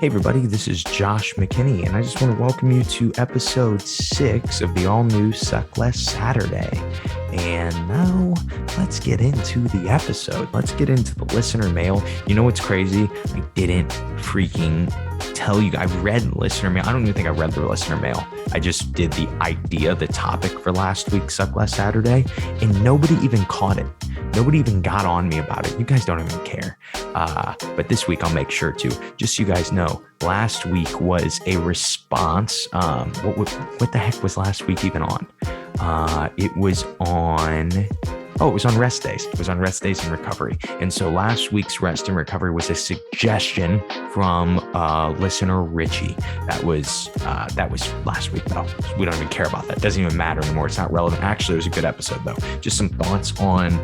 Hey everybody, this is Josh McKinney, and I just want to welcome you to episode 6 of the all-new Suck Less Saturday. And now, let's get into the episode. Let's get into the listener mail. You know what's crazy? I didn't freaking tell you. I read listener mail. I don't even think I read the listener mail. I just did the topic for last week's Suck Less Saturday, and nobody even caught it. Nobody even got on me about it. You guys don't even care. But this week I'll make sure to. Just so you guys know, last week was a response. What the heck was last week even on? It was on rest days. It was on rest days and recovery. And so last week's rest and recovery was a suggestion from listener Richie. That was last week though. We don't even care about that. It doesn't even matter anymore. It's not relevant. Actually, it was a good episode though. Just some thoughts on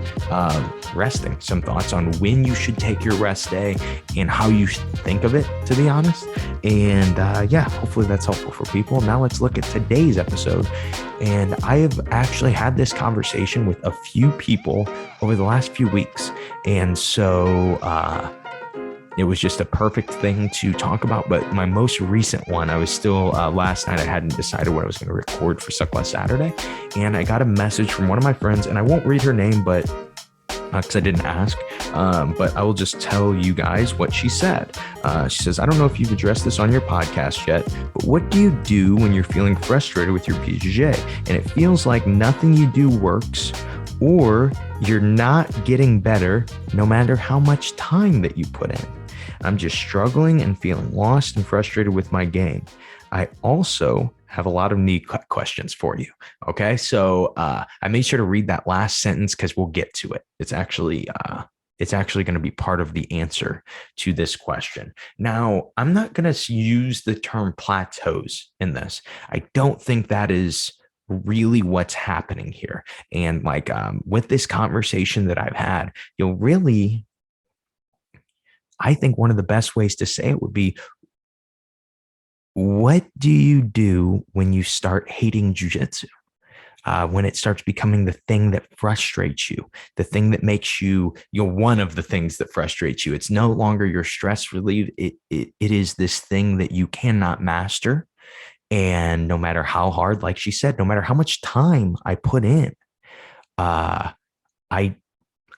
resting, some thoughts on when you should take your rest day and how you should think of it, to be honest. And hopefully that's helpful for people. Now let's look at today's episode. And I have actually had this conversation with a few people over the last few weeks. And so it was just a perfect thing to talk about. But my most recent one, I was still, last night I hadn't decided what I was going to record for Suck Less Saturday. And I got a message from one of my friends, and I won't read her name, but because I didn't ask, but I will just tell you guys what she said. She says, I don't know if you've addressed this on your podcast yet, but what do you do when you're feeling frustrated with your PJJ and it feels like nothing you do works, or you're not getting better no matter how much time that you put in? I'm just struggling and feeling lost and frustrated with my game. I also have a lot of neat questions for you. Okay. So I made sure to read that last sentence because we'll get to it. It's actually going to be part of the answer to this question. Now, I'm not going to use the term plateaus in this. I don't think that is really what's happening here. And with this conversation that I've had, I think one of the best ways to say it would be, what do you do when you start hating jiu-jitsu? When it starts becoming the thing that frustrates you, the thing that makes you, one of the things that frustrates you. It's no longer your stress relief. It is this thing that you cannot master. And no matter how hard, like she said, no matter how much time I put in, I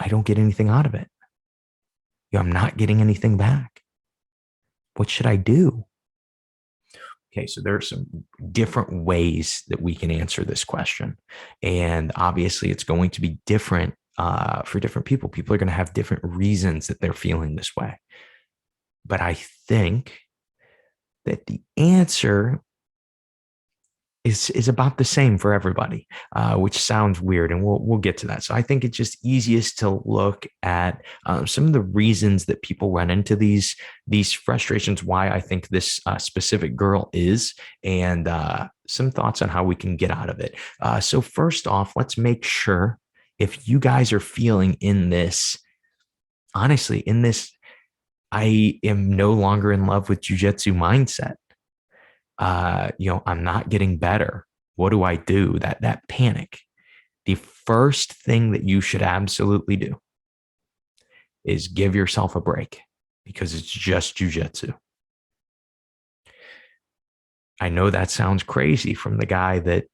don't get anything out of it. I'm not getting anything back. What should I do? Okay, so there are some different ways that we can answer this question. And obviously, it's going to be different for different people. People are going to have different reasons that they're feeling this way. But I think that the answer is about the same for everybody, which sounds weird, and we'll get to that. So I think it's just easiest to look at some of the reasons that people run into these frustrations, why I think this specific girl is, and some thoughts on how we can get out of it. So first off, let's make sure, if you guys are feeling in this, honestly, I am no longer in love with jiu-jitsu mindset. I'm not getting better. What do I do? That panic. The first thing that you should absolutely do is give yourself a break, because it's just jiu-jitsu. I know that sounds crazy from the guy that,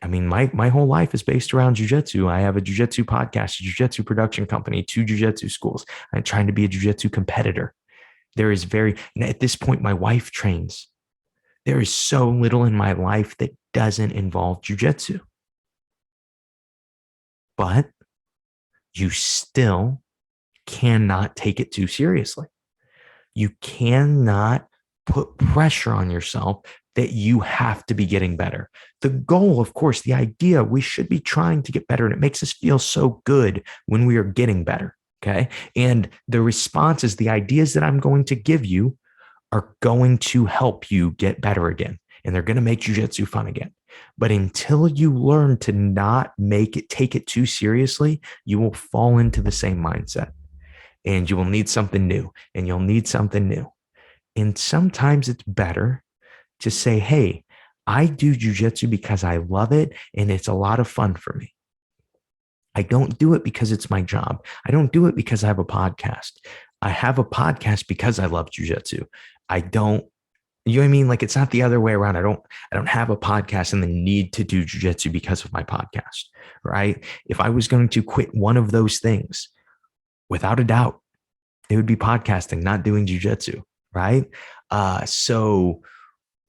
my whole life is based around jiu-jitsu. I have a jiu-jitsu podcast, a jiu-jitsu production company, 2 jiu-jitsu schools. I'm trying to be a jiu-jitsu competitor. At this point, my wife trains. There is so little in my life that doesn't involve jiu-jitsu. But you still cannot take it too seriously. You cannot put pressure on yourself that you have to be getting better. The goal, of course, the idea, we should be trying to get better, and it makes us feel so good when we are getting better. Okay. And the responses, the ideas that I'm going to give you, are going to help you get better again. And they're going to make jiu-jitsu fun again. But until you learn to not take it too seriously, you will fall into the same mindset, and you will need something new, and you'll need something new. And sometimes it's better to say, hey, I do jiu-jitsu because I love it and it's a lot of fun for me. I don't do it because it's my job. I don't do it because I have a podcast. I have a podcast because I love jiu-jitsu. I don't You know what I mean? Like it's not the other way around. I don't have a podcast and the need to do jujitsu because of my podcast, right? If I was going to quit one of those things, without a doubt, it would be podcasting, not doing jujitsu, right? So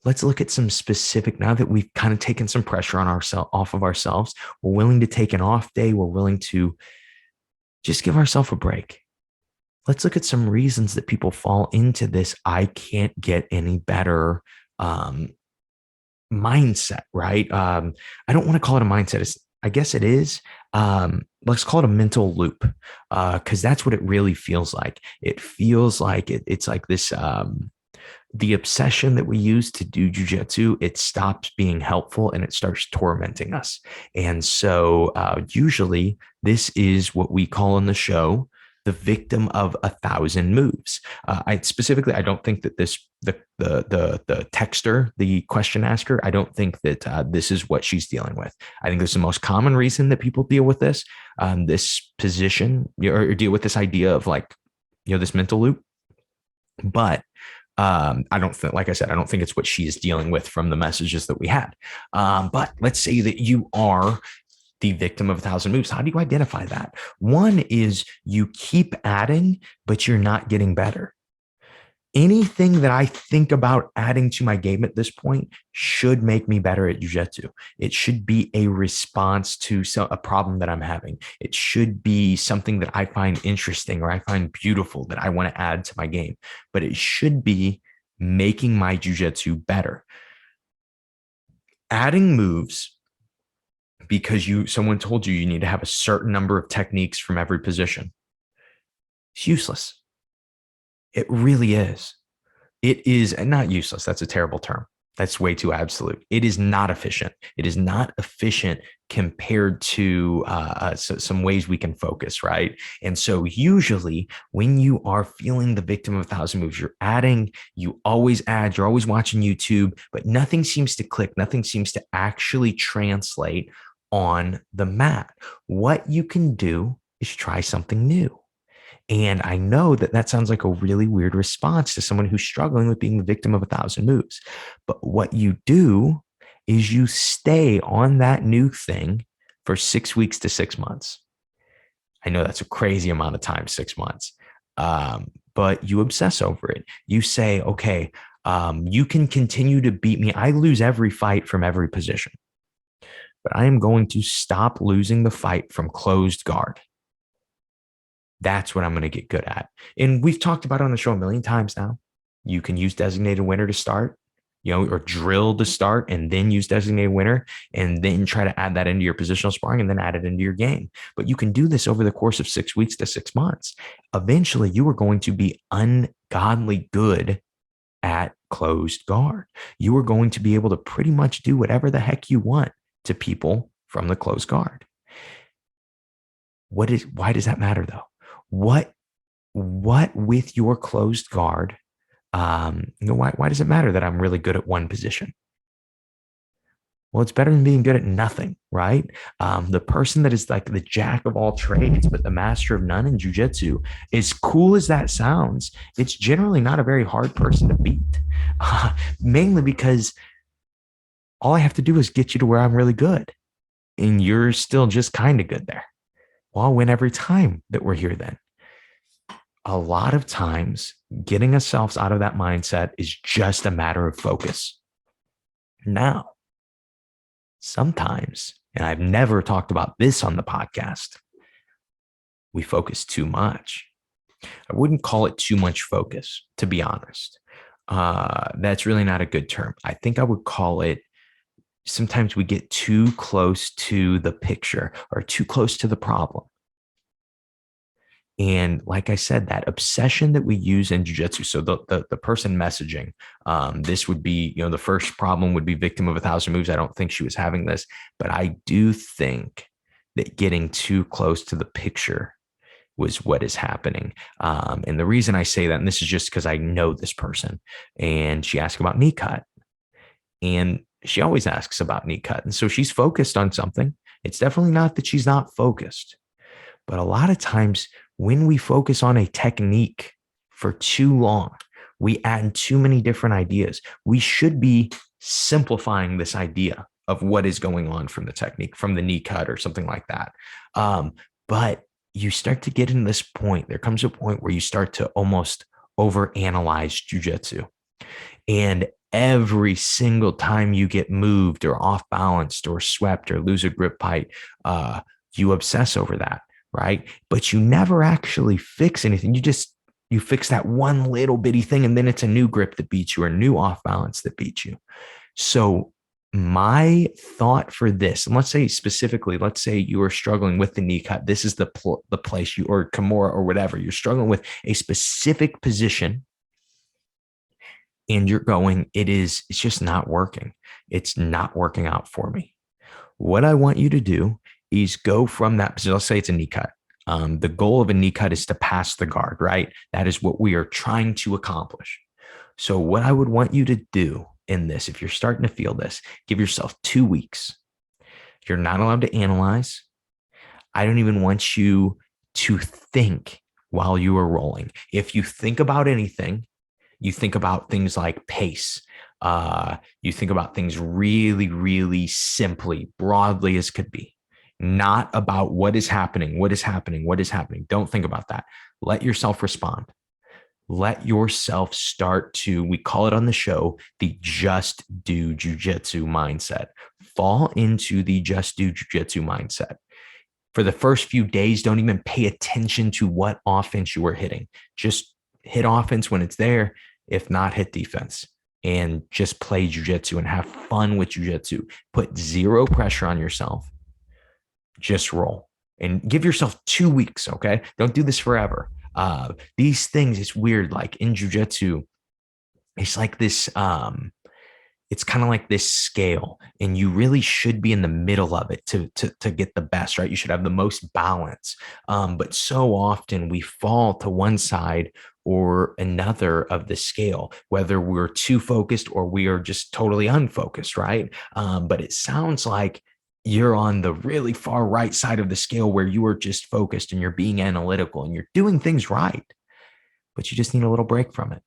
let's look at some specific. Now that we've kind of taken some pressure on ourselves, off of ourselves, we're willing to take an off day. We're willing to just give ourselves a break. Let's look at some reasons that people fall into this I can't get any better um, mindset, right? I don't want to call it a mindset. I guess it is. Let's call it a mental loop because that's what it really feels like. It feels like it's like this the obsession that we use to do jujitsu, it stops being helpful and it starts tormenting us. And so usually this is what we call in the show the victim of 1,000 moves. I don't think that the texter, the question asker, I don't think that this is what she's dealing with. I think this is the most common reason that people deal with this position or deal with this idea of like, this mental loop. But I don't think, like I said, I don't think it's what she is dealing with from the messages that we had. But let's say that you are the victim of 1,000 moves. How do you identify that? One is you keep adding, but you're not getting better. Anything that I think about adding to my game at this point should make me better at jiu-jitsu. It should be a response to a problem that I'm having. It should be something that I find interesting or I find beautiful that I want to add to my game. But it should be making my jiu-jitsu better. Adding moves because someone told you need to have a certain number of techniques from every position. It's useless. It really is. It is not useless. That's a terrible term. That's way too absolute. It is not efficient. It is not efficient compared to some ways we can focus, right? And so usually when you are feeling the victim of 1,000 moves, you're adding, you always add, you're always watching YouTube, but nothing seems to click. Nothing seems to actually translate on the mat. What you can do is try something new. And I know that sounds like a really weird response to someone who's struggling with being the victim of 1,000 moves. But what you do is you stay on that new thing for 6 weeks to 6 months. I know that's a crazy amount of time, 6 months, but you obsess over it. You say, okay, you can continue to beat me. I lose every fight from every position, but I am going to stop losing the fight from closed guard. That's what I'm going to get good at. And we've talked about it on the show a million times now. You can use designated winner to start, or drill to start and then use designated winner and then try to add that into your positional sparring and then add it into your game. But you can do this over the course of 6 weeks to 6 months. Eventually, you are going to be ungodly good at closed guard. You are going to be able to pretty much do whatever the heck you want to people from the closed guard. Why does that matter though? What with your closed guard? Why does it matter that I'm really good at one position? Well, it's better than being good at nothing, right? The person that is like the jack of all trades, but the master of none in jiu-jitsu, as cool as that sounds, it's generally not a very hard person to beat, mainly because all I have to do is get you to where I'm really good. And you're still just kind of good there. Well, I'll win every time that we're here then. A lot of times, getting ourselves out of that mindset is just a matter of focus. Now, sometimes, and I've never talked about this on the podcast, we focus too much. I wouldn't call it too much focus, to be honest. That's really not a good term. I think I would call it, sometimes we get too close to the picture or too close to the problem. And like I said, that obsession that we use in jiu-jitsu. So the person messaging, this would be, the first problem would be victim of 1,000 moves. I don't think she was having this, but I do think that getting too close to the picture was what is happening. And the reason I say that, and this is just because I know this person, and she asked about knee cut, and she always asks about knee cut. And so she's focused on something. It's definitely not that she's not focused, but a lot of times when we focus on a technique for too long, We add too many different ideas. We should be simplifying this idea of what is going on from the technique, from the knee cut or something like that. But you start to get in this point. There comes a point where you start to almost overanalyze jujitsu. And every single time you get moved or off balanced or swept or lose a grip height, you obsess over that, right? But you never actually fix anything. You fix that one little bitty thing, and then it's a new grip that beats you or a new off balance that beats you. So my thought for this, and let's say specifically, let's say you are struggling with the knee cut. This is the place you, or Kimura or whatever, you're struggling with a specific position and you're going, it's just not working. It's not working out for me. What I want you to do is go from that position. Let's say it's a knee cut. The goal of a knee cut is to pass the guard, right? That is what we are trying to accomplish. So what I would want you to do in this, if you're starting to feel this, give yourself 2 weeks. You're not allowed to analyze. I don't even want you to think while you are rolling. If you think about anything, you think about things like pace. You think about things really, really simply, broadly as could be, not about what is happening. Don't think about that. Let yourself respond. Let yourself start to, we call it on the show, the just do jujitsu mindset. Fall into the just do jujitsu mindset. For the first few days, don't even pay attention to what offense you are hitting. Just hit offense when it's there. If not, hit defense and just play jujitsu and have fun with jujitsu. Put zero pressure on yourself. Just roll and give yourself 2 weeks. Okay. Don't do this forever. These things, it's weird. Like in jujitsu, it's like this, it's kind of like this scale, and you really should be in the middle of it to get the best, right? You should have the most balance. But so often we fall to one side or another of the scale, whether we're too focused or we are just totally unfocused, right? But it sounds like you're on the really far right side of the scale where you are just focused and you're being analytical and you're doing things right, but you just need a little break from it.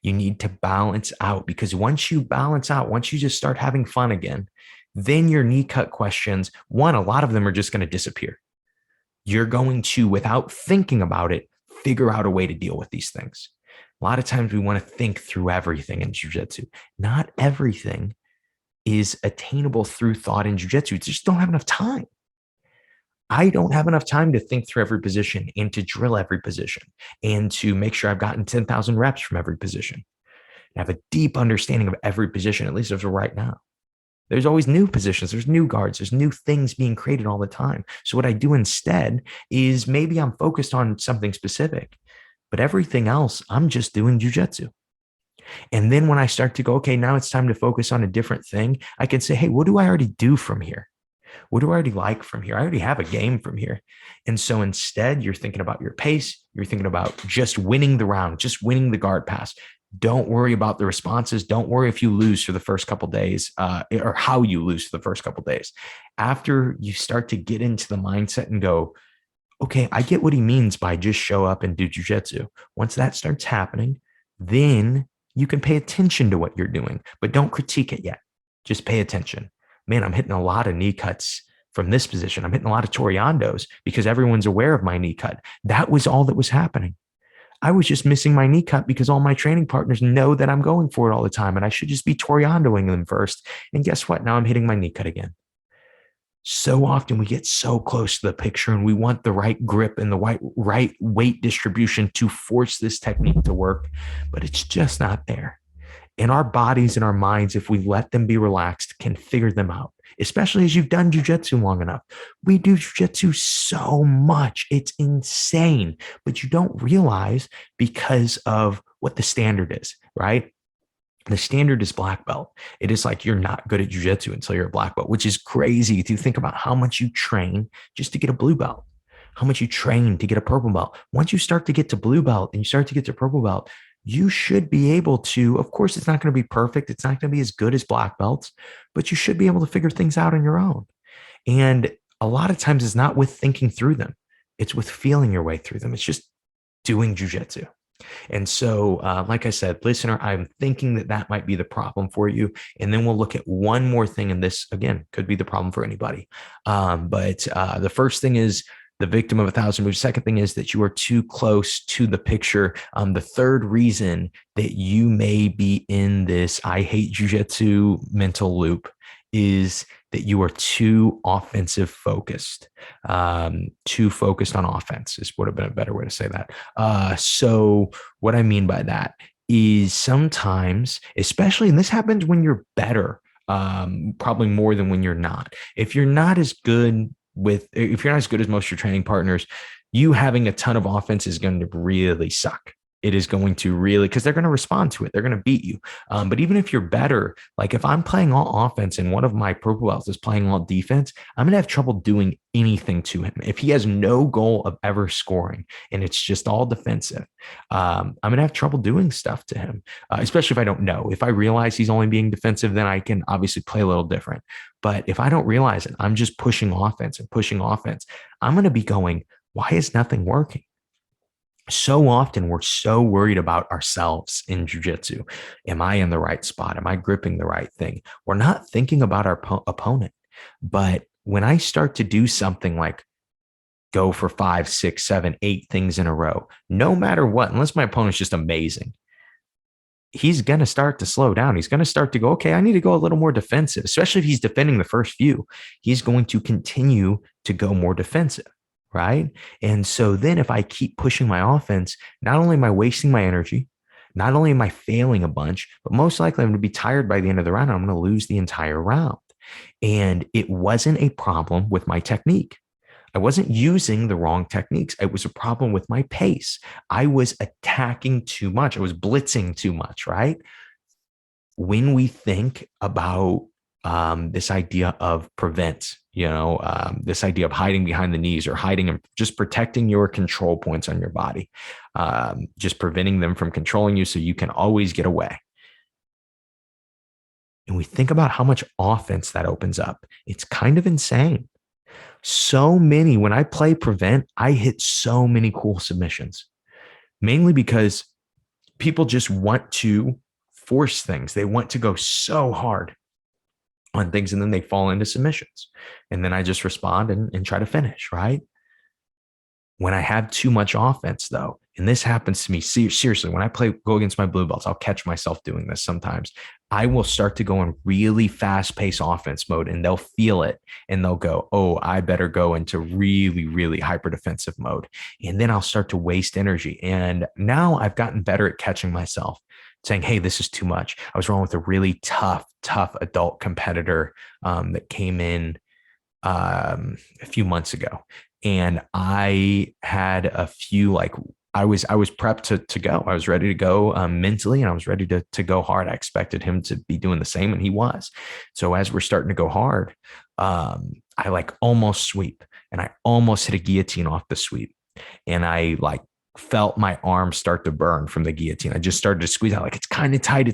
You need to balance out, because once you balance out, once you just start having fun again, then your knee cut questions, one, a lot of them are just going to disappear. You're going to, without thinking about it, figure out a way to deal with these things. A lot of times we want to think through everything in jiu-jitsu. Not everything is attainable through thought in jiu-jitsu. You just don't have enough time. I don't have enough time to think through every position and to drill every position and to make sure I've gotten 10,000 reps from every position. I have a deep understanding of every position, at least as of right now. There's always new positions. There's new guards. There's new things being created all the time. So what I do instead is maybe I'm focused on something specific, but everything else, I'm just doing jiu-jitsu. And then when I start to go, okay, now it's time to focus on a different thing, I can say, hey, what do I already do from here? What do I already like from here? I already have a game from here. And so instead, you're thinking about your pace. You're thinking about just winning the round, just winning the guard pass. Don't worry about the responses. Don't worry if you lose for the first couple of days or how you lose for the first couple of days. After you start to get into the mindset and go, okay, I get what he means by just show up and do jiu-jitsu. Once that starts happening, then you can pay attention to what you're doing, but don't critique it yet. Just pay attention. Man, I'm hitting a lot of knee cuts from this position. I'm hitting a lot of Toriandos because everyone's aware of my knee cut. That was all that was happening. I was just missing my knee cut because all my training partners know that I'm going for it all the time and I should just be Toriandoing them first. And guess what? Now I'm hitting my knee cut again. So often we get so close to the picture and we want the right grip and the right weight distribution to force this technique to work, but it's just not there. And our bodies and our minds, if we let them be relaxed, can figure them out, especially as you've done jiu-jitsu long enough. We do jiu-jitsu so much. It's insane, but you don't realize because of what the standard is, right? The standard is black belt. It is like you're not good at jiu-jitsu until you're a black belt, which is crazy to think about how much you train just to get a blue belt, how much you train to get a purple belt. Once you start to get to blue belt and you start to get to purple belt, you should be able to, of course, it's not going to be perfect. It's not going to be as good as black belts, but you should be able to figure things out on your own. And a lot of times it's not with thinking through them. It's with feeling your way through them. It's just doing jiu-jitsu. And so, like I said, listener, I'm thinking that that might be the problem for you. And then we'll look at one more thing. And this, again, could be the problem for anybody. But the first thing is the victim of 1,000 moves. Second thing is that you are too close to the picture. The third reason that you may be in this I hate jiu-jitsu mental loop is that you are too offensive focused, too focused on offense is would have been a better way to say that. So what I mean by that is sometimes, especially, and this happens when you're better, probably more than when you're not. If you're not as good if you're not as good as most of your training partners, you having a ton of offense is going to really suck. It is going to really, because they're going to respond to it. They're going to beat you. But even if you're better, like if I'm playing all offense and one of my purple belts is playing all defense, I'm going to have trouble doing anything to him. If he has no goal of ever scoring and it's just all defensive, I'm going to have trouble doing stuff to him, especially if I don't know. If I realize he's only being defensive, then I can obviously play a little different. But if I don't realize it, I'm just pushing offense and pushing offense. I'm going to be going, why is nothing working? So often we're so worried about ourselves in jiu-jitsu. Am I in the right spot? Am I gripping the right thing? We're not thinking about our opponent. But when I start to do something like go for 5, 6, 7, 8 things in a row, no matter what, unless my opponent's just amazing, he's going to start to slow down. He's going to start to go, okay, I need to go a little more defensive, especially if he's defending the first few. He's going to continue to go more defensive. Right. And so then if I keep pushing my offense, not only am I wasting my energy, not only am I failing a bunch, but most likely I'm going to be tired by the end of the round. I'm going to lose the entire round. And it wasn't a problem with my technique. I wasn't using the wrong techniques. It was a problem with my pace. I was attacking too much. I was blitzing too much. Right. When we think about this idea of prevent, this idea of hiding behind the knees or hiding and just protecting your control points on your body, just preventing them from controlling you so you can always get away. And we think about how much offense that opens up. It's kind of insane. So many, when I play prevent, I hit so many cool submissions, mainly because people just want to force things. They want to go so hard on things, and then they fall into submissions. And then I just respond and try to finish, right? When I have too much offense, though, and this happens to me seriously, when I go against my blue belts, I'll catch myself doing this sometimes. I will start to go in really fast-paced offense mode, and they'll feel it, and they'll go, oh, I better go into really, really hyper-defensive mode. And then I'll start to waste energy. And now I've gotten better at catching myself, saying, hey, this is too much. I was wrong with a really tough adult competitor that came in a few months ago. And I had a few, I was prepped to go. I was ready to go mentally, and I was ready to go hard. I expected him to be doing the same, and he was. So as we're starting to go hard, I almost sweep, and I almost hit a guillotine off the sweep. And I felt my arm start to burn from the guillotine. I just started to squeeze out, it's kind of tight.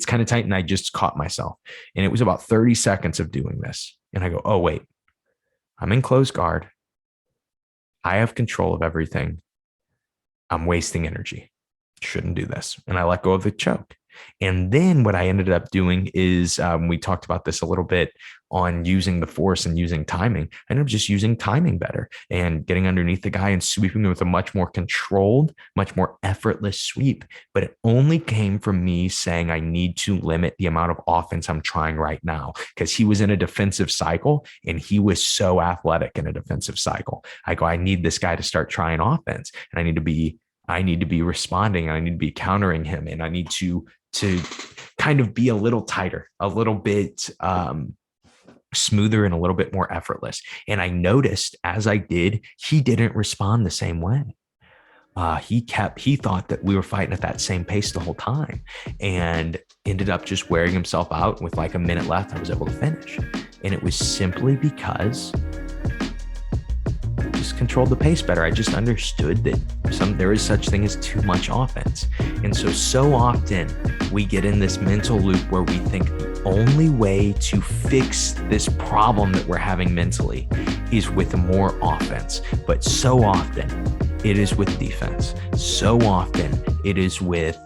And I just caught myself. And it was about 30 seconds of doing this. And I go, oh, wait, I'm in close guard. I have control of everything. I'm wasting energy. Shouldn't do this. And I let go of the choke. And then what I ended up doing is we talked about this a little bit on using the force and using timing. I ended up just using timing better and getting underneath the guy and sweeping with a much more controlled, much more effortless sweep. But it only came from me saying I need to limit the amount of offense I'm trying right now, because he was in a defensive cycle and he was so athletic in a defensive cycle. I go, I need this guy to start trying offense, and I need to be responding, and I need to be countering him, and I need to kind of be a little tighter, a little bit smoother, and a little bit more effortless. And I noticed as I did, he didn't respond the same way. He thought that we were fighting at that same pace the whole time, and ended up just wearing himself out. With a minute left, I was able to finish. And it was simply because controlled the pace better. I just understood that there is such thing as too much offense. And so often we get in this mental loop where we think the only way to fix this problem that we're having mentally is with more offense. But so often it is with defense. So often it is with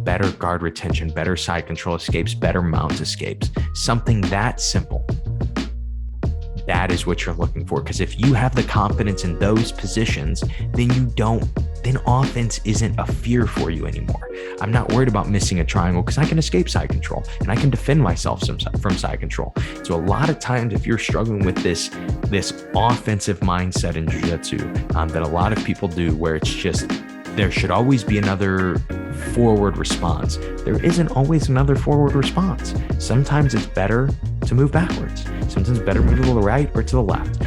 better guard retention, better side control escapes, better mount escapes, something that simple. That is what you're looking for. Because if you have the confidence in those positions, then offense isn't a fear for you anymore. I'm not worried about missing a triangle because I can escape side control and I can defend myself from side control. So a lot of times, if you're struggling with this offensive mindset in jiu-jitsu that a lot of people do, where it's just there should always be another forward response. There isn't always another forward response. Sometimes it's better to move backwards. Sometimes it's better to move to the right or to the left.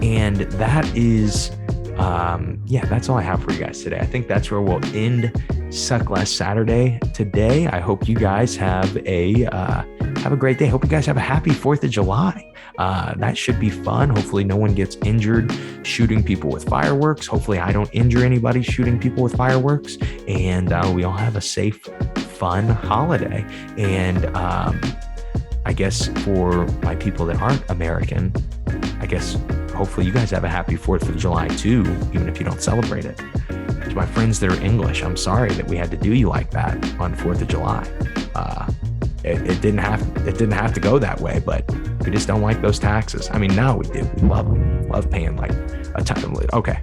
And that is, that's all I have for you guys today. I think that's where we'll end Suck Less Saturday today. I hope you guys have a great day. Hope you guys have a happy 4th of July. That should be fun. Hopefully no one gets injured shooting people with fireworks. Hopefully I don't injure anybody shooting people with fireworks. And we all have a safe, fun holiday. And I guess for my people that aren't American, I guess hopefully you guys have a happy 4th of July too, even if you don't celebrate it. To my friends that are English, I'm sorry that we had to do you like that on 4th of July. It didn't have to go that way, but we just don't like those taxes. I mean, now we do. We love them. Love paying like a ton. Okay,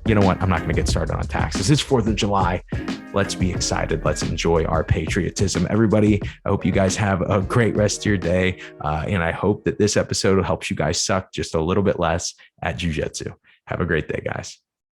you know what? I'm not going to get started on taxes. It's 4th of July. Let's be excited. Let's enjoy our patriotism. Everybody, I hope you guys have a great rest of your day. And I hope that this episode helps you guys suck just a little bit less at jiu-jitsu. Have a great day, guys.